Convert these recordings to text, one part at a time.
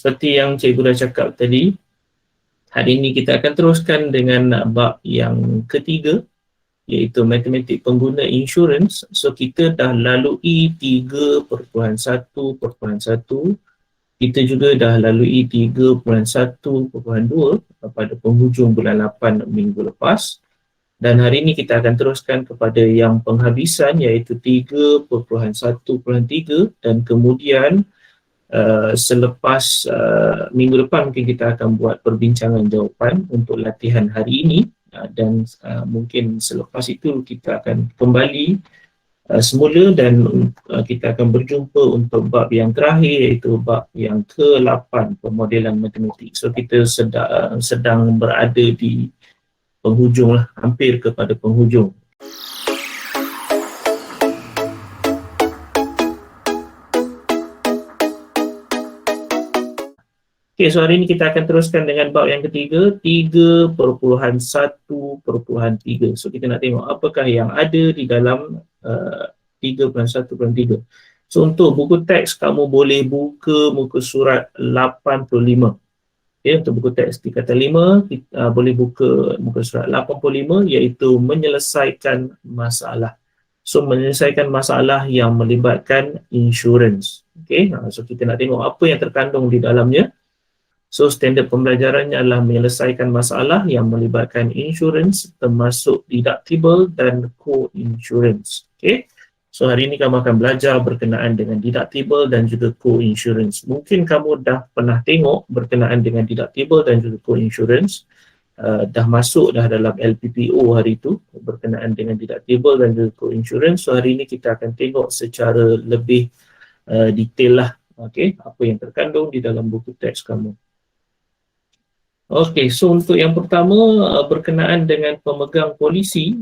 seperti yang cikgu dah cakap tadi, hari ini kita akan teruskan dengan bab yang ketiga, iaitu matematik pengguna insurans. So kita dah lalui 3.1.1. Kita juga dah lalui 3.1.2 pada penghujung bulan 8 minggu lepas. Dan hari ini kita akan teruskan kepada yang penghabisan, iaitu 3.1.3, dan kemudian selepas minggu depan mungkin kita akan buat perbincangan jawapan untuk latihan hari ini, dan mungkin selepas itu kita akan kembali semula dan kita akan berjumpa untuk bab yang terakhir, iaitu bab yang ke-8, pemodelan matematik. So kita sedang berada di penghujung lah, hampir kepada penghujung. Okay, so hari ini kita akan teruskan dengan bab yang ketiga, 3.1.3. So kita nak tengok apakah yang ada di dalam 3.1.3. So untuk buku teks, kamu boleh buka muka surat 85. Okay, untuk buku teks tingkatan 5, kita boleh buka muka surat 85, iaitu menyelesaikan masalah. So menyelesaikan masalah yang melibatkan insurans. Okay, so kita nak tengok apa yang terkandung di dalamnya. So standard pembelajarannya adalah menyelesaikan masalah yang melibatkan insurans, termasuk deductible dan co-insurance. Okay, so hari ini kamu akan belajar berkenaan dengan deductible dan juga co-insurance. Mungkin kamu dah pernah tengok berkenaan dengan deductible dan juga co-insurance, dah masuk dah dalam LPPO hari itu berkenaan dengan deductible dan juga co-insurance. So hari ini kita akan tengok secara lebih detail lah, okay, apa yang terkandung di dalam buku teks kamu. Okey, so untuk yang pertama berkenaan dengan pemegang polisi,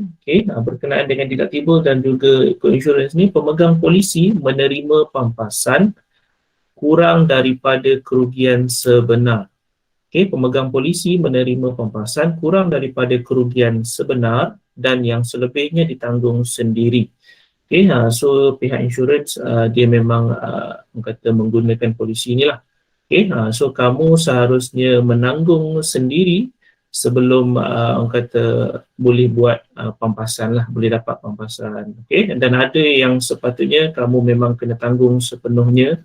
berkenaan dengan deductible dan juga co-insurance ni, pemegang polisi menerima pampasan kurang daripada kerugian sebenar. Pemegang polisi menerima pampasan kurang daripada kerugian sebenar dan yang selebihnya ditanggung sendiri. So pihak insurans dia memang kata menggunakan polisi inilah. So kamu seharusnya menanggung sendiri sebelum orang kata boleh buat pampasan lah, boleh dapat pampasan. Dan ada yang sepatutnya kamu memang kena tanggung sepenuhnya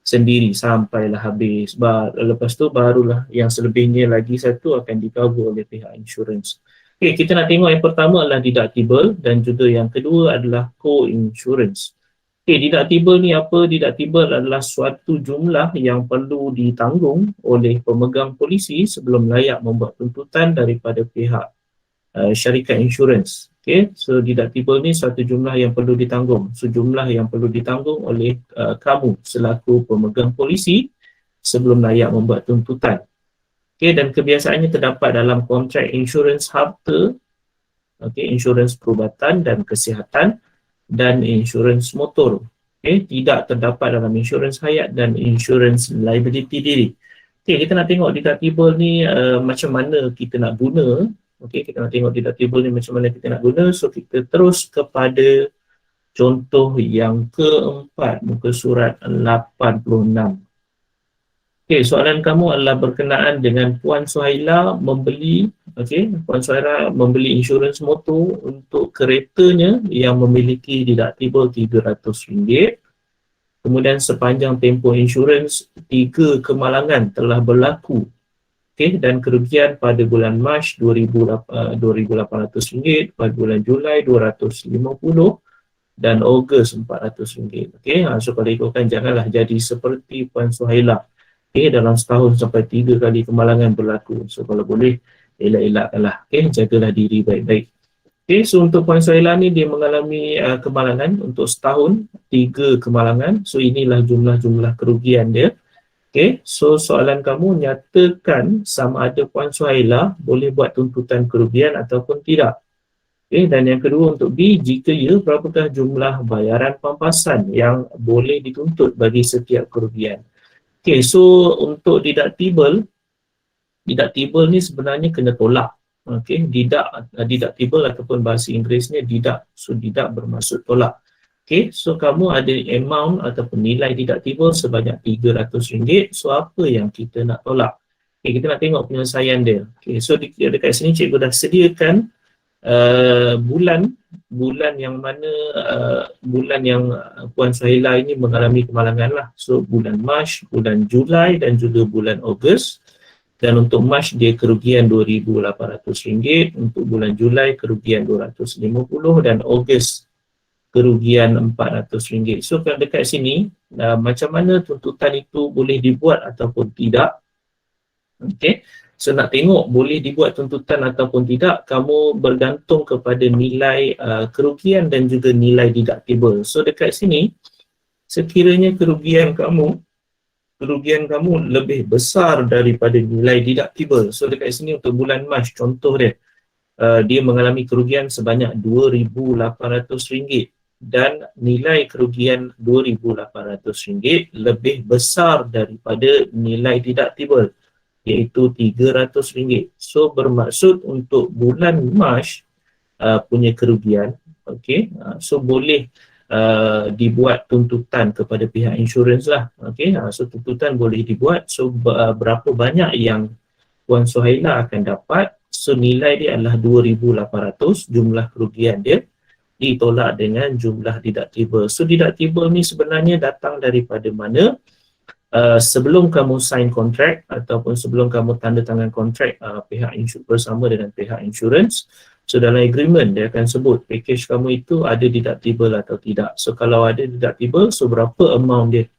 sendiri sampailah habis. Lepas tu barulah yang selebihnya lagi satu akan di-cover oleh pihak insurans. Kita nak tengok yang pertama adalah deductible dan juga yang kedua adalah co-insurance. Deductible ni apa? Deductible adalah suatu jumlah yang perlu ditanggung oleh pemegang polisi sebelum layak membuat tuntutan daripada pihak syarikat insurans. So deductible ni suatu jumlah yang perlu ditanggung. So jumlah yang perlu ditanggung oleh kamu selaku pemegang polisi sebelum layak membuat tuntutan. Dan kebiasaannya terdapat dalam kontrak insurans harta, insurans perubatan dan kesihatan, dan insurans motor. Tidak terdapat dalam insurans hayat dan insurans liability diri. Kita nak tengok deductible ni macam mana kita nak guna. Kita nak tengok deductible ni macam mana kita nak guna. So kita terus kepada contoh yang keempat, muka surat 86. Soalan kamu adalah berkenaan dengan Puan Suhaila membeli, Puan Suhaila membeli insurans motor untuk keretanya yang memiliki deductible RM300. Kemudian sepanjang tempoh insurans, 3 kemalangan telah berlaku. Dan kerugian pada bulan Mac RM2,800, pada bulan Julai RM250 dan Ogos RM400. So kalau ikutkan, janganlah jadi seperti Puan Suhaila. Dalam setahun sampai 3 kali kemalangan berlaku. So kalau boleh, elak-elakkanlah. Jagalah diri baik-baik. So untuk Puan Suhaila ni, dia mengalami kemalangan untuk setahun, 3 kemalangan. So inilah jumlah-jumlah kerugian dia. So soalan kamu, nyatakan sama ada Puan Suhaila boleh buat tuntutan kerugian ataupun tidak. Dan yang kedua untuk B, jika ya, berapakah jumlah bayaran pampasan yang boleh dituntut bagi setiap kerugian. So untuk deductible ni sebenarnya kena tolak. Deductible ataupun bahasa Inggerisnya deduct. So deduct bermaksud tolak. Okay, so kamu ada amount ataupun nilai deductible sebanyak RM300. So apa yang kita nak tolak? Okay, kita nak tengok penyelesaian dia. Okay, so dekat sini cikgu dah sediakan bulan yang mana bulan yang Puan Suhaila ini mengalami kemalangan lah. So bulan Mac, bulan Julai dan juga bulan Ogos. Dan untuk Mac dia kerugian RM2,800, untuk bulan Julai kerugian RM250 dan Ogos kerugian RM400. So dekat sini macam mana tuntutan itu boleh dibuat ataupun tidak. Okay. So nak tengok boleh dibuat tuntutan ataupun tidak, kamu bergantung kepada nilai kerugian dan juga nilai deductible. So dekat sini, sekiranya kerugian kamu lebih besar daripada nilai deductible. So dekat sini untuk bulan Mac, contoh dia, dia mengalami kerugian sebanyak RM2,800 dan nilai kerugian RM2,800 lebih besar daripada nilai deductible, iaitu RM300. So bermaksud untuk bulan Mac punya kerugian, okay, so boleh dibuat tuntutan kepada pihak insurans lah. Okay, so tuntutan boleh dibuat. So berapa banyak yang Puan Suhaila akan dapat, so nilai dia adalah RM2,800, jumlah kerugian dia ditolak dengan jumlah deductible. So deductible ni sebenarnya datang daripada mana? Sebelum kamu sign kontrak ataupun sebelum kamu tanda tangan kontrak pihak bersama dengan pihak insurans, so dalam agreement dia akan sebut package kamu itu ada deductible atau tidak. So kalau ada deductible, so berapa amount dia.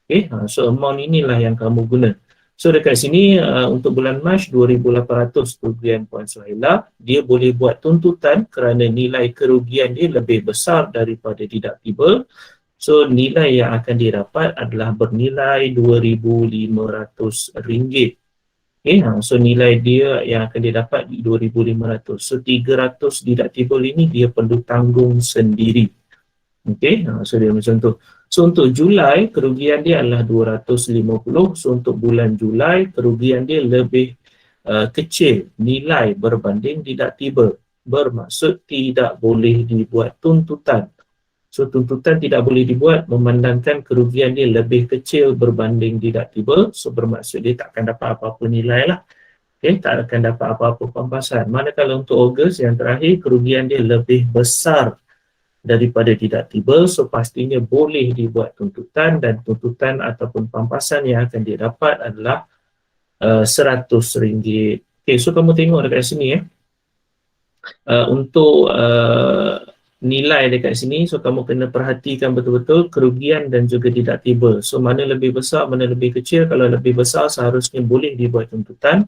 Okay, so amount inilah yang kamu guna. So dekat sini untuk bulan Mac RM2,800 kerugian Puan Suhaila, dia boleh buat tuntutan kerana nilai kerugian dia lebih besar daripada deductible. So nilai yang akan didapat adalah bernilai RM2,500. Okay, so nilai dia yang akan didapat RM2,500. So RM300 deductible ini dia perlu tanggung sendiri. Okay, so dia macam tu. So untuk Julai kerugian dia adalah RM250. So untuk bulan Julai kerugian dia lebih kecil nilai berbanding deductible. Bermaksud tidak boleh dibuat tuntutan. So tuntutan tidak boleh dibuat memandangkan kerugian dia lebih kecil berbanding deductible. So bermaksud dia tak akan dapat apa-apa nilai lah. Okay, tak akan dapat apa-apa pampasan. Manakala untuk Ogos yang terakhir, kerugian dia lebih besar daripada deductible. So pastinya boleh dibuat tuntutan dan tuntutan ataupun pampasan yang akan dia dapat adalah RM100. Okay, so kamu tengok dekat sini untuk nilai dekat sini, so kamu kena perhatikan betul-betul kerugian dan juga deductible. So mana lebih besar, mana lebih kecil. Kalau lebih besar seharusnya boleh dibuat tuntutan.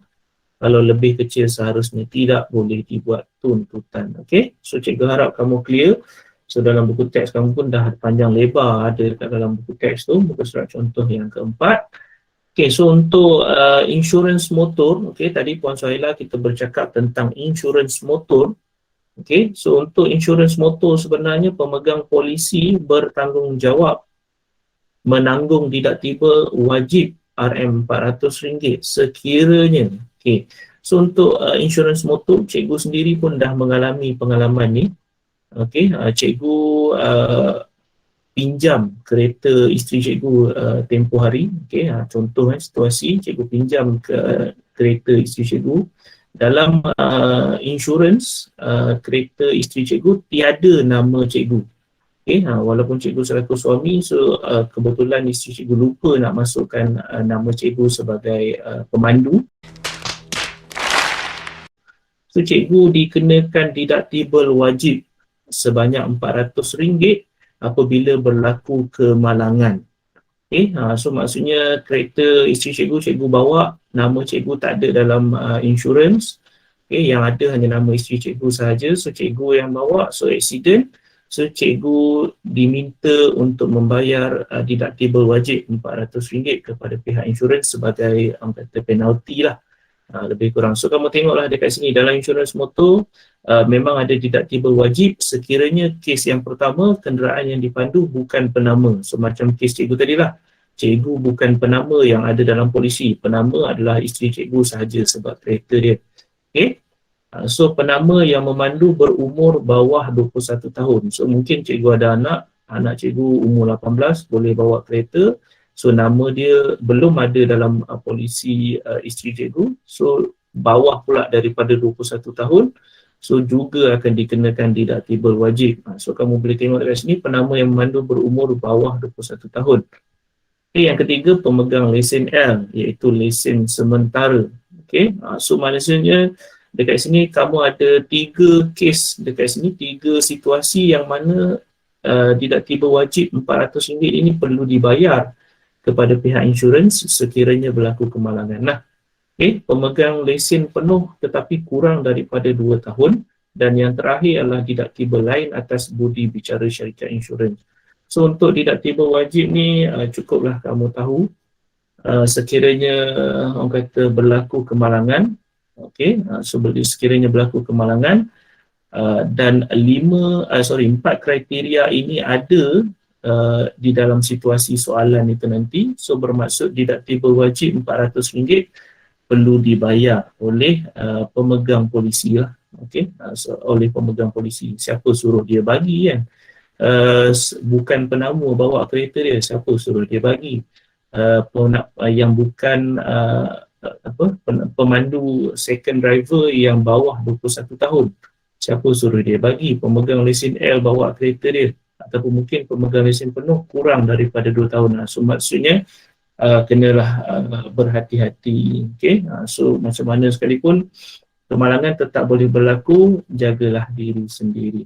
Kalau lebih kecil seharusnya tidak boleh dibuat tuntutan. Okay, so cikgu harap kamu clear. So dalam buku teks kamu pun dah panjang lebar ada dekat dalam buku teks tu, buku surat contoh yang keempat. Okay, so untuk insurans motor, okay, tadi Puan Suhaila kita bercakap tentang insurans motor. Okay, so untuk insurans motor sebenarnya pemegang polisi bertanggungjawab menanggung deductible wajib RM400 sekiranya. Okay, so untuk insurans motor, cikgu sendiri pun dah mengalami pengalaman ni. Okay, cikgu pinjam kereta isteri cikgu tempoh hari. Okay, contoh situasi cikgu pinjam kereta isteri cikgu. Dalam insurans kereta isteri cikgu tiada nama cikgu. Okay, walaupun cikgu selaku suami, so kebetulan isteri cikgu lupa nak masukkan nama cikgu sebagai pemandu. So cikgu dikenakan deductible wajib sebanyak RM400 apabila berlaku kemalangan. Okay, so maksudnya kereta isteri cikgu bawa, nama cikgu tak ada dalam insurans. Okay, yang ada hanya nama isteri cikgu sahaja. So cikgu yang bawa, so accident. So cikgu diminta untuk membayar deductible wajib RM400 kepada pihak insurans sebagai kata penalti lah. Lebih kurang. So kamu tengoklah dekat sini dalam insurans motor memang ada deductible wajib sekiranya kes yang pertama kenderaan yang dipandu bukan penama. So macam kes cikgu tadi lah, cikgu bukan penama yang ada dalam polisi, penama adalah isteri cikgu sahaja sebab kereta dia. Okay, so penama yang memandu berumur bawah 21 tahun. So mungkin cikgu ada anak anak cikgu umur 18 boleh bawa kereta. So nama dia belum ada dalam polisi isteri cikgu. So bawah pula daripada 21 tahun. So juga akan dikenakan deductible wajib. So kamu boleh tengok dekat sini, penama yang memandu berumur bawah 21 tahun. Okay, yang ketiga, pemegang lesen L, iaitu lesen sementara. Okay, so maksudnya dekat sini kamu ada 3 kes dekat sini, 3 situasi yang mana deductible wajib RM400 ini perlu dibayar kepada pihak insurans sekiranya berlaku kemalangan. Nah, okay, pemegang lesen penuh tetapi kurang daripada 2 tahun, dan yang terakhir adalah deductible lain atas budi bicara syarikat insurans. So untuk deductible wajib ni cukuplah kamu tahu sekiranya orang kata berlaku kemalangan, okey, so sekiranya berlaku kemalangan dan 4 kriteria ini ada di dalam situasi soalan itu nanti, so bermaksud deductible wajib RM400 perlu dibayar oleh pemegang polisi lah, okey, so, oleh pemegang polisi. Siapa suruh dia bagi kan? Bukan penama bawa kereta dia, siapa suruh dia bagi? Yang bukan pemandu second driver yang bawah 21 tahun, siapa suruh dia bagi? Pemegang lesen L bawa kereta dia, ataupun mungkin pemegang lesen penuh kurang daripada 2 tahun. So maksudnya kenalah berhati-hati. Okay? So macam mana sekalipun kemalangan tetap boleh berlaku, jagalah diri sendiri.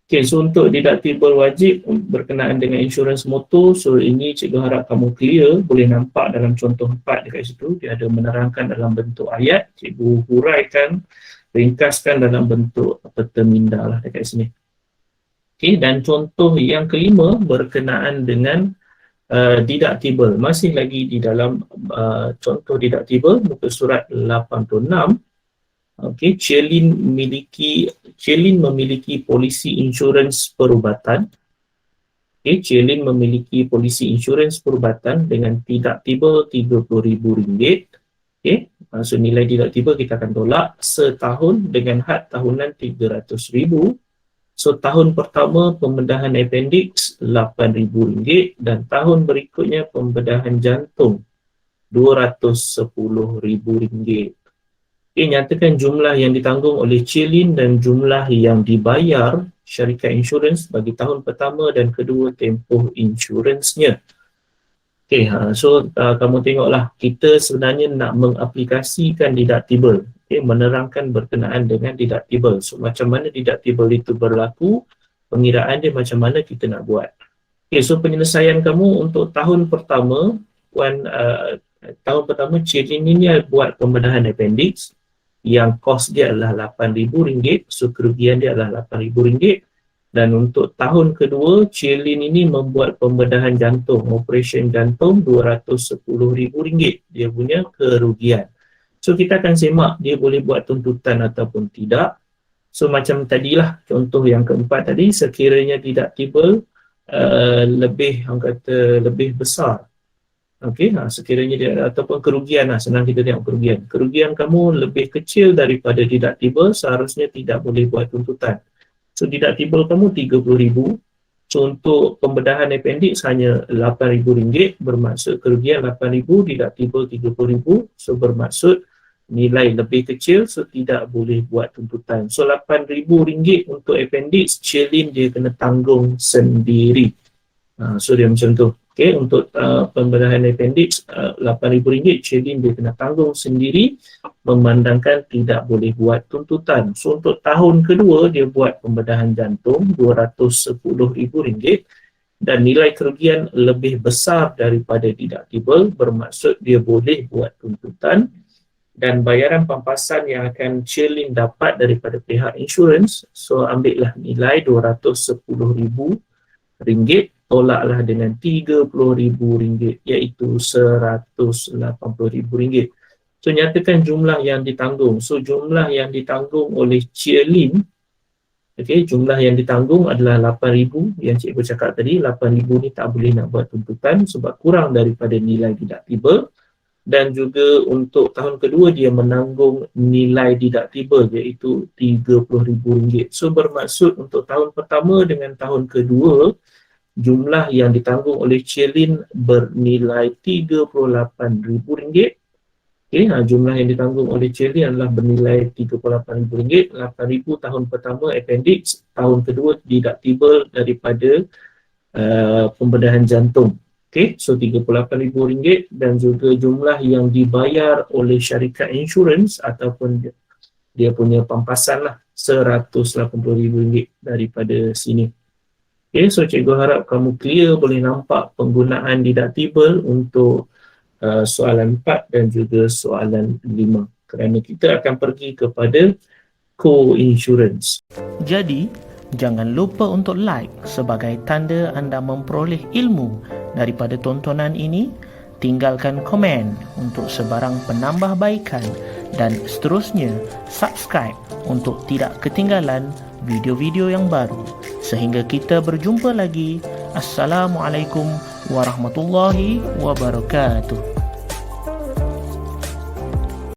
Okay, so untuk deductible wajib berkenaan dengan insurans motor, so ini cikgu harap kamu clear, boleh nampak dalam contoh 4 dekat situ, dia ada menerangkan dalam bentuk ayat, cikgu huraikan, ringkaskan dalam bentuk peta minda lah dekat sini. Okay, dan contoh yang kelima berkenaan dengan deductible, masih lagi di dalam contoh deductible, muka surat 86. Okay, Chelin memiliki polisi insurans perubatan. Okay, Chelin memiliki polisi insurans perubatan dengan deductible RM30,000. Okay, so nilai deductible kita akan tolak setahun dengan had tahunan RM300,000. So tahun pertama pembedahan appendix RM8,000 dan tahun berikutnya pembedahan jantung RM210,000. Okay, nyatakan jumlah yang ditanggung oleh Chelin dan jumlah yang dibayar syarikat insurans bagi tahun pertama dan kedua tempoh insuransnya. Okay, so kamu tengoklah, kita sebenarnya nak mengaplikasikan deductible, okay, menerangkan berkenaan dengan deductible. So macam mana deductible itu berlaku, pengiraan dia macam mana kita nak buat. Okay, so penyelesaian kamu untuk tahun pertama, tahun pertama Chelin ini buat pembedahan appendix yang kos dia adalah RM8,000, so kerugian dia adalah RM8,000. Dan untuk tahun kedua, Chelin ini membuat pembedahan jantung, operation jantung RM210,000, dia punya kerugian. So kita akan semak dia boleh buat tuntutan ataupun tidak. So macam tadilah contoh yang keempat tadi, sekiranya deductible lebih besar. Okey, sekiranya dia ataupun kerugian, senang kita tengok kerugian. Kerugian kamu lebih kecil daripada deductible, seharusnya tidak boleh buat tuntutan. So deductible kamu RM30,000. So untuk pembedahan appendix hanya RM8,000, bermaksud kerugian RM8,000, deductible RM30,000. So bermaksud nilai lebih kecil, so tidak boleh buat tuntutan. So RM8,000 untuk appendix, Chelin dia kena tanggung sendiri. So dia macam tu. Okay, untuk pembedahan appendix RM8,000, Chelin dia kena tanggung sendiri, memandangkan tidak boleh buat tuntutan. So untuk tahun kedua dia buat pembedahan jantung RM210,000 dan nilai kerugian lebih besar daripada deductible, bermaksud dia boleh buat tuntutan, dan bayaran pampasan yang akan Chelin dapat daripada pihak insurans, so ambillah nilai RM210,000, tolaklah dengan RM30,000, iaitu RM180,000. So nyatakan jumlah yang ditanggung. So jumlah yang ditanggung oleh Chelin, okay, jumlah yang ditanggung adalah RM8,000 yang cikgu cakap tadi. RM8,000 ni tak boleh nak buat tuntutan sebab kurang daripada nilai deductible. Dan juga untuk tahun kedua dia menanggung nilai deductible, iaitu RM30,000. So bermaksud untuk tahun pertama dengan tahun kedua jumlah yang ditanggung oleh Chelin bernilai RM38,000. Jumlah yang ditanggung oleh Chelin adalah bernilai RM38,000. RM8,000 tahun pertama appendix, tahun kedua deductible daripada pembedahan jantung. So RM38,000, dan juga jumlah yang dibayar oleh syarikat insurans ataupun dia punya pampasan lah, RM180,000 daripada sini. So cikgu harap kamu clear, boleh nampak penggunaan deductible untuk soalan 4 dan juga soalan 5, kerana kita akan pergi kepada co-insurance. Jadi, jangan lupa untuk like sebagai tanda anda memperoleh ilmu daripada tontonan ini. Tinggalkan komen untuk sebarang penambahbaikan, dan seterusnya subscribe untuk tidak ketinggalan video-video yang baru. Sehingga kita berjumpa lagi. Assalamualaikum warahmatullahi wabarakatuh.